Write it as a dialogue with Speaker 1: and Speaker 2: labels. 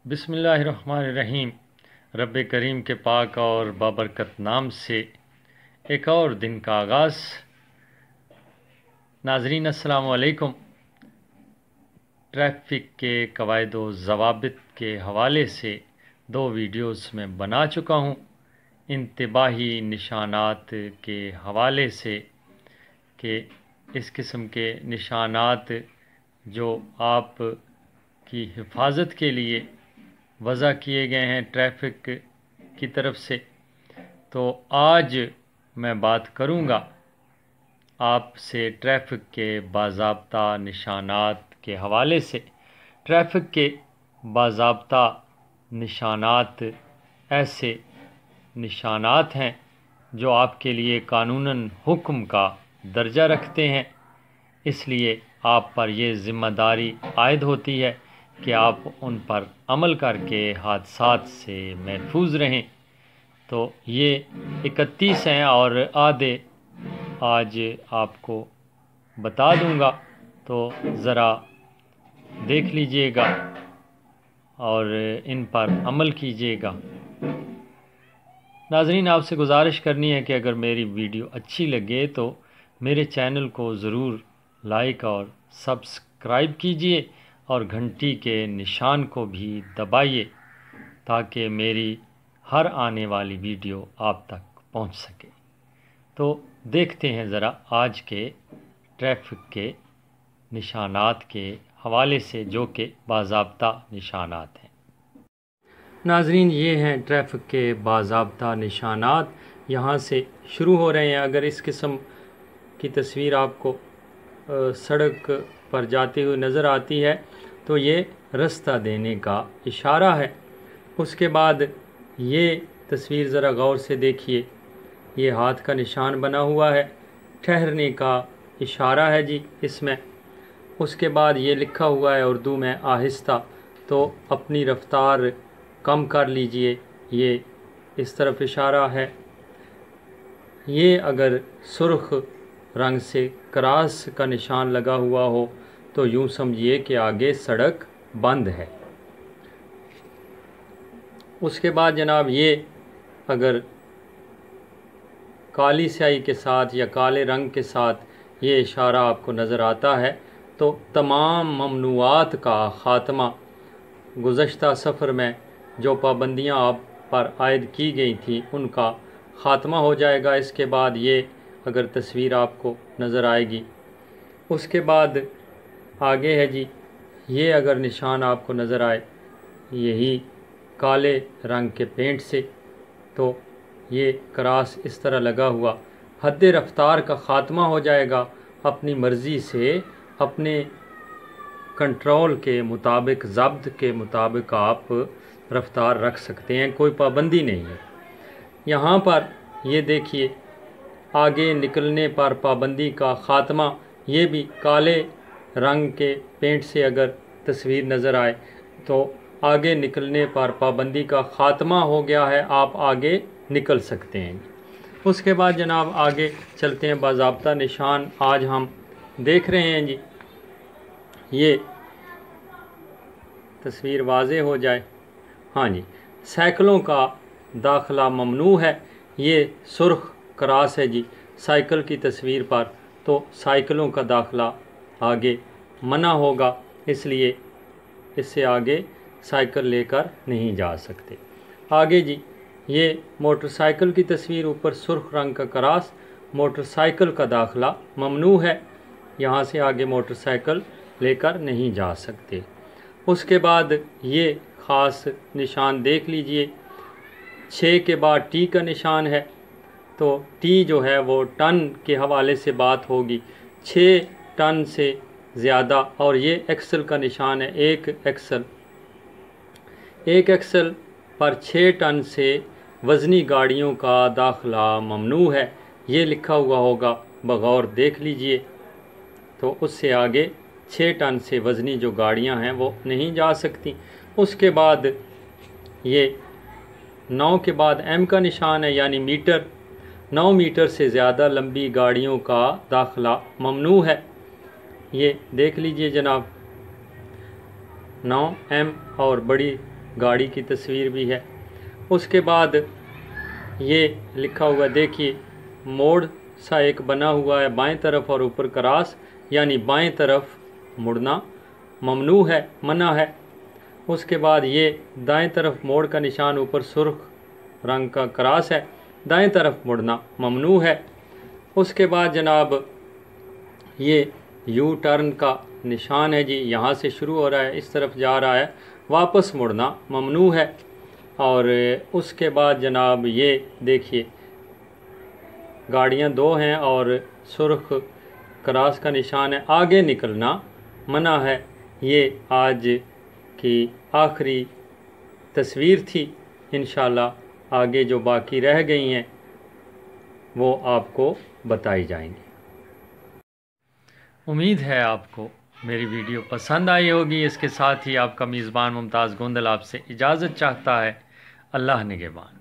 Speaker 1: बिस्मिल्लाहिर्रहमानिर्रहीम। रब्बे करीम के पाक और बाबरकत नाम से एक और दिन का आगाज़। नाज़रीन अस्सलामु अलैकुम। ट्रैफ़िक के क़वाइद व ज़वाबित के हवाले से 2 वीडियोस में बना चुका हूँ। इंतबाही निशानात के हवाले से कि इस किस्म के निशानात जो आप की हिफाजत के लिए वज़ा किए गए हैं ट्रैफ़िक की तरफ से। तो आज मैं बात करूँगा आपसे ट्रैफ़िक के बाज़ाब्ता निशानात के हवाले से। ट्रैफ़िक के बाज़ाब्ता निशानात ऐसे निशानात हैं जो आपके लिए कानूनन हुक्म का दर्जा रखते हैं, इसलिए आप पर यह ज़िम्मेदारी आयद होती है कि आप उन पर अमल करके हादसात से महफूज रहें। तो ये 31 हैं और आधे आज आपको बता दूंगा, तो ज़रा देख लीजिएगा और इन पर अमल कीजिएगा। नाज़रीन, आपसे गुजारिश करनी है कि अगर मेरी वीडियो अच्छी लगे तो मेरे चैनल को ज़रूर लाइक और सब्सक्राइब कीजिए और घंटी के निशान को भी दबाइए ताकि मेरी हर आने वाली वीडियो आप तक पहुंच सके। तो देखते हैं ज़रा आज के ट्रैफ़िक के निशानात के हवाले से, जो कि बाज़ाब्ता निशानात हैं। नाज़रीन, ये हैं ट्रैफ़िक के बाज़ाब्ता निशानात। यहाँ से शुरू हो रहे हैं। अगर इस किस्म की तस्वीर आपको सड़क पर जाते हुए नज़र आती है तो ये रास्ता देने का इशारा है। उसके बाद ये तस्वीर ज़रा गौर से देखिए, ये हाथ का निशान बना हुआ है, ठहरने का इशारा है जी इसमें। उसके बाद ये लिखा हुआ है उर्दू में आहिस्ता, तो अपनी रफ्तार कम कर लीजिए, ये इस तरफ इशारा है। ये अगर सुर्ख रंग से क्रॉस का निशान लगा हुआ हो तो यूँ समझिए कि आगे सड़क बंद है। उसके बाद जनाब, ये अगर काली स्याही के साथ या काले रंग के साथ ये इशारा आपको नज़र आता है तो तमाम ममनुआत का ख़ात्मा, गुज़श्ता सफ़र में जो पाबंदियाँ आप पर आयद की गई थी उनका ख़ात्मा हो जाएगा। इसके बाद ये अगर तस्वीर आपको नज़र आएगी, उसके बाद आगे है जी, ये अगर निशान आपको नज़र आए यही काले रंग के पेंट से, तो ये क्रॉस इस तरह लगा हुआ, हद रफ्तार का ख़ात्मा हो जाएगा। अपनी मर्ज़ी से अपने कंट्रोल के मुताबिक, ज़ब्त के मुताबिक आप रफ्तार रख सकते हैं, कोई पाबंदी नहीं है। यहाँ पर ये देखिए, आगे निकलने पर पाबंदी का ख़ात्मा, ये भी काले रंग के पेंट से अगर तस्वीर नज़र आए तो आगे निकलने पर पाबंदी का ख़ात्मा हो गया है, आप आगे निकल सकते हैं। उसके बाद जनाब आगे चलते हैं। बाज़ाब्ता निशान आज हम देख रहे हैं जी, ये तस्वीर वाज़े हो जाए। हाँ जी, साइकिलों का दाखिला ममनू है। ये सुर्ख क्रॉस है जी साइकिल की तस्वीर पर, तो साइकिलों का दाखिला आगे मना होगा, इसलिए इससे आगे साइकिल लेकर नहीं जा सकते। आगे जी, ये मोटरसाइकिल की तस्वीर, ऊपर सुर्ख रंग का क्रॉस, मोटरसाइकिल का दाखिला ममनू है, यहाँ से आगे मोटरसाइकिल लेकर नहीं जा सकते। उसके बाद ये ख़ास निशान देख लीजिए, 6 के बाद टी का निशान है, तो टी जो है वो टन के हवाले से बात होगी, 6 टन से ज़्यादा। और ये एक्सल का निशान है, एक एक्सल पर 6 टन से वज़नी गाड़ियों का दाखिला ममनू है, ये लिखा हुआ होगा, बगौर देख लीजिए। तो उससे आगे 6 टन से वज़नी जो गाड़ियां हैं वो नहीं जा सकती। उसके बाद ये 9 के बाद एम का निशान है, यानी मीटर। 9 मीटर से ज़्यादा लंबी गाड़ियों का दाखिला ममनू है, ये देख लीजिए जनाब। 9 एम और बड़ी गाड़ी की तस्वीर भी है। उसके बाद ये लिखा हुआ देखिए, मोड़ सा एक बना हुआ है बाएं तरफ और ऊपर क्रॉस, यानी बाएं तरफ मुड़ना ममनू है, मना है। उसके बाद ये दाएं तरफ मोड़ का निशान, ऊपर सुर्ख रंग का क्रॉस है, दाएं तरफ मुड़ना ममनू है। उसके बाद जनाब ये यू टर्न का निशान है जी, यहाँ से शुरू हो रहा है, इस तरफ जा रहा है, वापस मुड़ना ममनू है। और उसके बाद जनाब ये देखिए, गाड़ियाँ दो हैं और सुर्ख क्रॉस का निशान है, आगे निकलना मना है। ये आज की आखिरी तस्वीर थी। इंशाल्लाह आगे जो बाकी रह गई हैं वो आपको बताई जाएंगी। उम्मीद है आपको मेरी वीडियो पसंद आई होगी। इसके साथ ही आपका मेज़बान मुमताज़ गोंदल आपसे इजाज़त चाहता है। अल्लाह निगहबान।